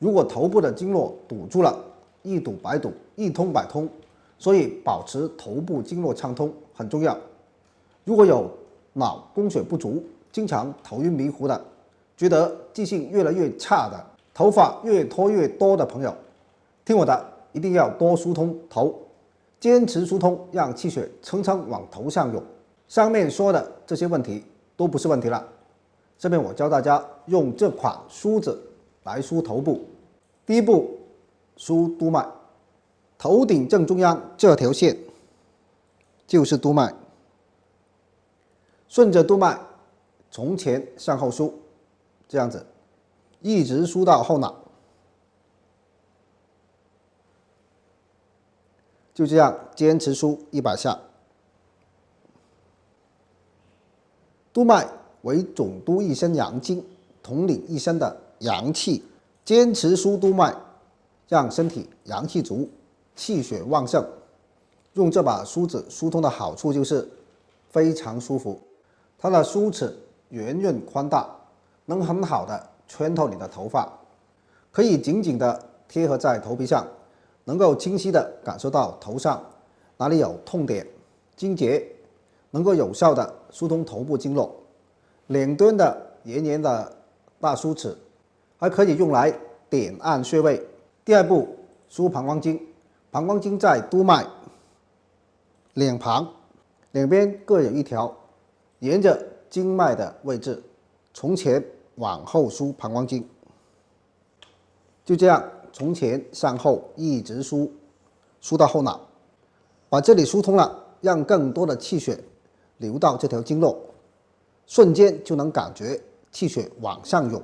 如果头部的经络堵住了，一堵百堵，一通百通，所以保持头部经络畅通很重要。如果有脑供血不足，经常头晕迷糊的，觉得记性越来越差的，头发越脱越多的朋友，听我的，一定要多疏通头，坚持疏通，让气血蹭蹭往头上涌。上面说的这些问题都不是问题了。这边我教大家用这款梳子来梳头部。第一步，梳督脉，头顶正中央这条线就是督脉，顺着督脉从前向后梳，这样子一直梳到后脑，就这样坚持梳100下。督脉为总督一身阳精，统领一身的阳气，坚持梳督脉，让身体阳气足，气血旺盛。用这把梳子梳通的好处就是非常舒服，它的梳齿圆润宽大，能很好的穿透你的头发，可以紧紧的贴合在头皮上，能够清晰的感受到头上哪里有痛点、筋结，能够有效的疏通头部经络。两端的圆圆的大梳齿还可以用来点按穴位。第二步，梳膀胱经。膀胱经在督脉两旁，两边各有一条，沿着经脉的位置从前往后梳膀胱经，就这样从前向后一直梳，梳到后脑，把这里梳通了，让更多的气血流到这条经络，瞬间就能感觉气血往上涌。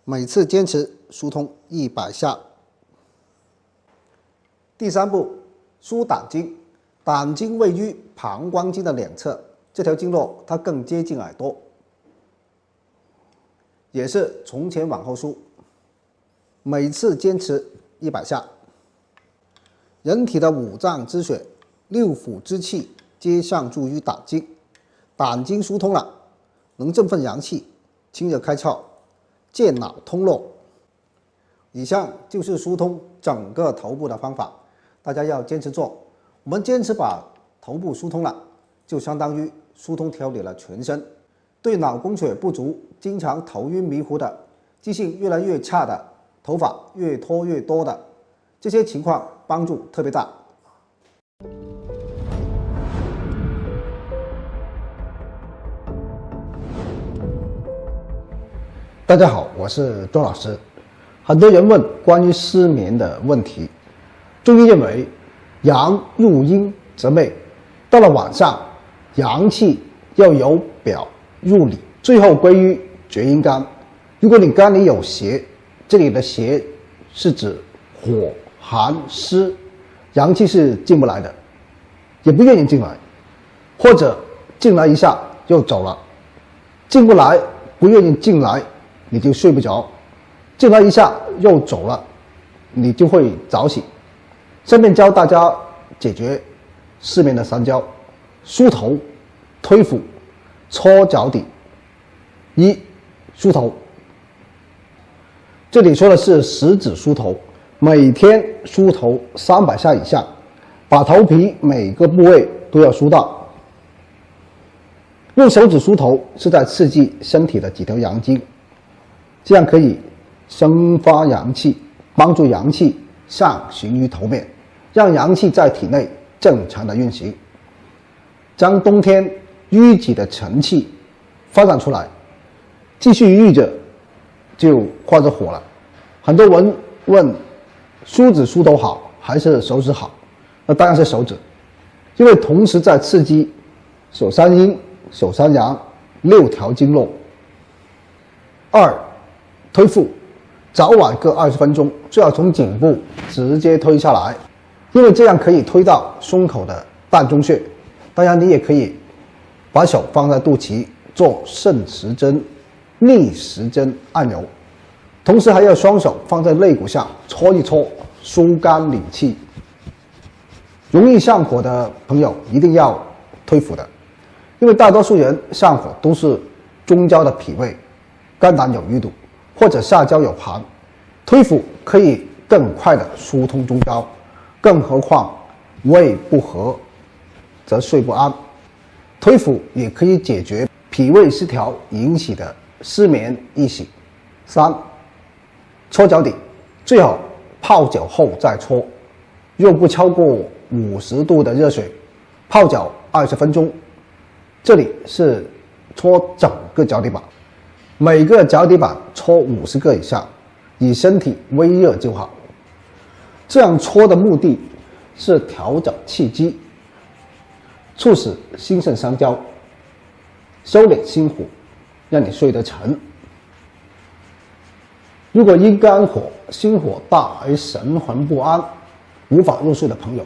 每次坚持疏通100下。第三步，梳胆经。胆经位于膀胱经的两侧，这条经络它更接近耳朵，也是从前往后梳，每次坚持100下。人体的5脏之血、6腑之气皆上注于胆经，胆经疏通了，能振奋阳气，清热开窍，健脑通络。以上就是疏通整个头部的方法，大家要坚持做。我们坚持把头部疏通了，就相当于疏通调理了全身。对脑供血不足、经常头晕迷糊的、记性越来越差的、头发越脱越多的，这些情况帮助特别大。大家好，我是周老师。很多人问关于失眠的问题，中医认为阳入阴则寐，到了晚上，阳气要由表入里，最后归于厥阴肝。如果你肝里有邪，这里的邪是指火、寒、湿，阳气是进不来的，也不愿意进来，或者进来一下又走了，进不来，不愿意进来，你就睡不着，进来一下又走了，你就会早醒。下面教大家解决失眠的3招：梳头、推腹、搓脚底。1. 梳头。这里说的是食指梳头，每天梳头300下以上，把头皮每个部位都要梳到。用手指梳头是在刺激身体的几条阳经，这样可以生发阳气，帮助阳气上行于头面，让阳气在体内正常的运行，将冬天淤积的沉气发展出来，继续郁着就化着火了。很多人问梳子梳头好还是手指好？那当然是手指，因为同时在刺激手三阴、手三阳6条经络。2. 推腹，早晚各20分钟，最好从颈部直接推下来，因为这样可以推到胸口的膻中穴。当然你也可以把手放在肚脐做顺时针、逆时针按揉，同时还要双手放在肋骨上搓一搓，疏肝理气。容易上火的朋友一定要推腹的，因为大多数人上火都是中焦的脾胃、肝胆有淤堵，或者下焦有寒，推腹可以更快的疏通中焦，更何况胃不和则睡不安。推腹也可以解决脾胃失调引起的失眠易醒。3. 搓脚底，最好泡脚后再搓，用不超过50度的热水泡脚20分钟。这里是搓整个脚底板，每个脚底板搓50个以上，以身体微热就好。这样搓的目的是调整气机，促使心肾相交，收敛心火，让你睡得沉。如果因肝火、心火大而神魂不安，无法入睡的朋友，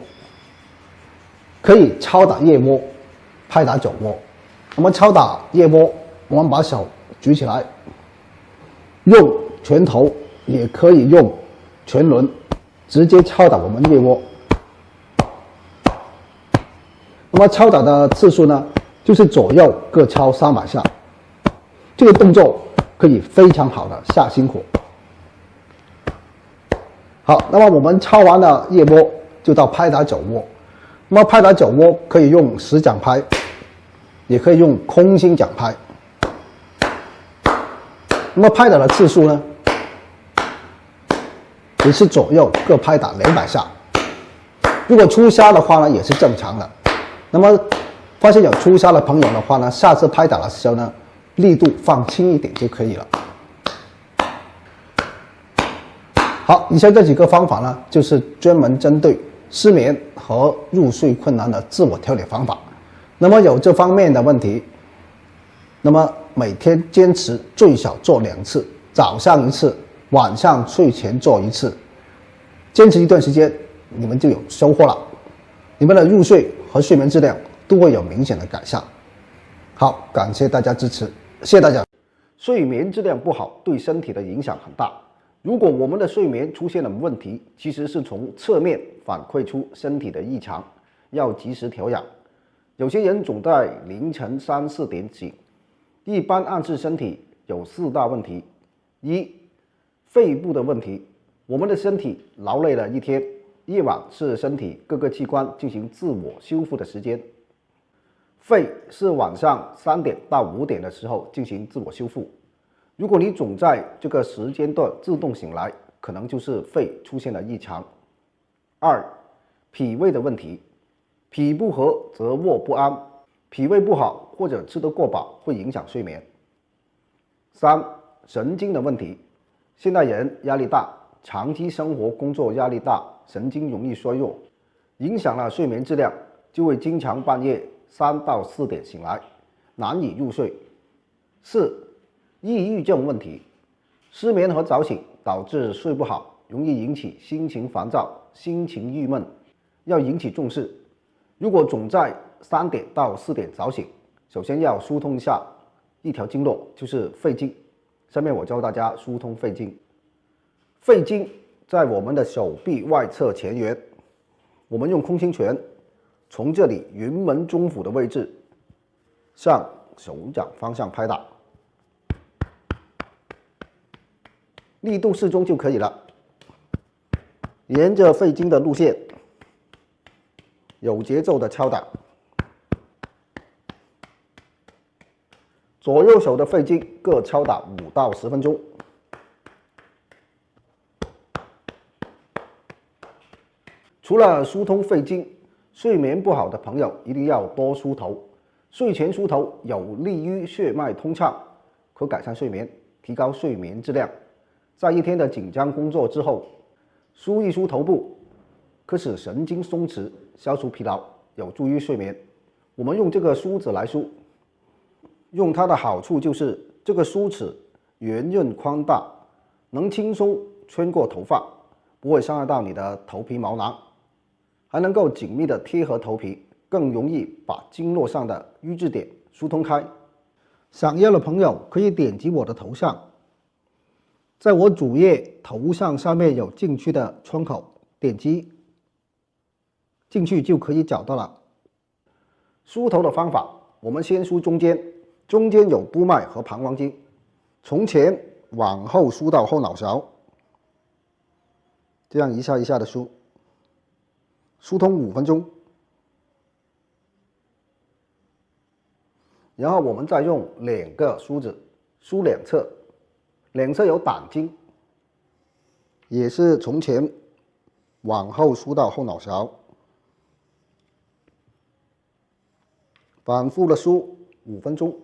可以敲打腋窝，拍打脚窝。那么敲打腋窝，我们把手举起来，用拳头也可以用拳轮直接敲打我们腋窝。那么敲打的次数呢，就是左右各敲300下。这个动作可以非常好的下心火。好，那么我们敲完了腋窝，就到拍打脚窝。那么拍打脚窝可以用实掌拍，也可以用空心掌拍。那么拍打的次数呢，也是左右各拍打200下。如果出痧的话呢，也是正常的。那么发现有出痧的朋友的话呢，下次拍打的时候呢，力度放轻一点就可以了。好，以上这几个方法呢，就是专门针对失眠和入睡困难的自我调理方法。那么有这方面的问题，那么每天坚持最少做2次，早上1次，晚上睡前做1次，坚持一段时间，你们就有收获了，你们的入睡和睡眠质量都会有明显的改善。好，感谢大家支持，谢谢大家。睡眠质量不好对身体的影响很大。如果我们的睡眠出现了问题，其实是从侧面反馈出身体的异常，要及时调养。有些人总在凌晨3、4点醒，一般暗示身体有4大问题。1. 肺部的问题，我们的身体劳累了一天，夜晚是身体各个器官进行自我修复的时间，肺是晚上3点到5点的时候进行自我修复。如果你总在这个时间段自动醒来，可能就是肺出现了异常。2. 脾胃的问题，脾不和则卧不安，脾胃不好或者吃得过饱会影响睡眠。3. 神经的问题，现代人压力大，长期生活工作压力大，神经容易衰弱，影响了睡眠质量，就会经常半夜3到4点醒来，难以入睡。4. 抑郁症问题，失眠和早醒导致睡不好，容易引起心情烦躁、心情郁闷，要引起重视。如果总在3点到4点早醒，首先要疏通一下一条经络，就是肺经。下面我教大家疏通肺经。肺经在我们的手臂外侧前缘，我们用空心拳从这里云门中府的位置向手掌方向拍打，力度适中就可以了。沿着肺经的路线，有节奏的敲打。左右手的肺经各敲打5到10分钟。除了疏通肺经，睡眠不好的朋友一定要多梳头。睡前梳头有利于血脉通畅，可改善睡眠，提高睡眠质量。在一天的紧张工作之后，梳一梳头部，可使神经松弛，消除疲劳，有助于睡眠。我们用这个梳子来梳，用它的好处就是这个梳齿圆润宽大，能轻松穿过头发，不会伤害到你的头皮毛囊，还能够紧密的贴合头皮，更容易把经络上的瘀滞点疏通开。想要的朋友可以点击我的头像，在我主页头像上面有进去的窗口，点击进去就可以找到了。梳头的方法，我们先梳中间，中间有督脉和膀胱经，从前往后梳到后脑勺，这样一下一下的梳，疏通5分钟。然后我们再用2个梳子梳两侧，两侧有胆经，也是从前往后梳到后脑勺，反复的梳5分钟，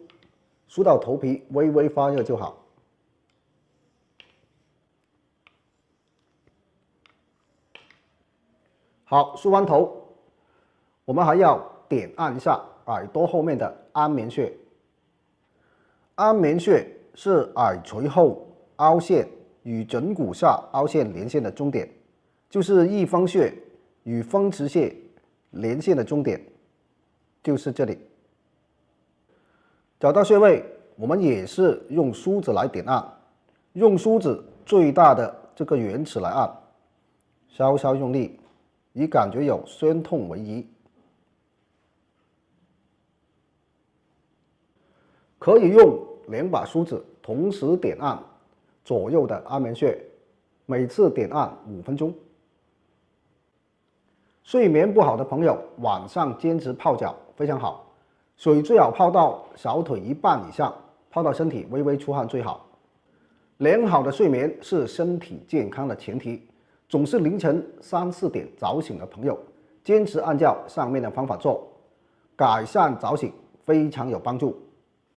梳到头皮微微发热就好。好，梳完头，我们还要点按一下耳朵后面的安眠穴。安眠穴是耳垂后凹陷与枕骨下凹陷连线的中点，就是翳风穴与风池穴连线的中点，就是这里。找到穴位，我们也是用梳子来点按，用梳子最大的这个圆齿来按，稍稍用力，以感觉有酸痛为宜。可以用2把梳子同时点按左右的安眠穴，每次点按5分钟。睡眠不好的朋友，晚上坚持泡脚非常好，水最好泡到小腿一半以上，泡到身体微微出汗最好。良好的睡眠是身体健康的前提，总是凌晨3、4点早醒的朋友，坚持按照上面的方法做，改善早醒非常有帮助。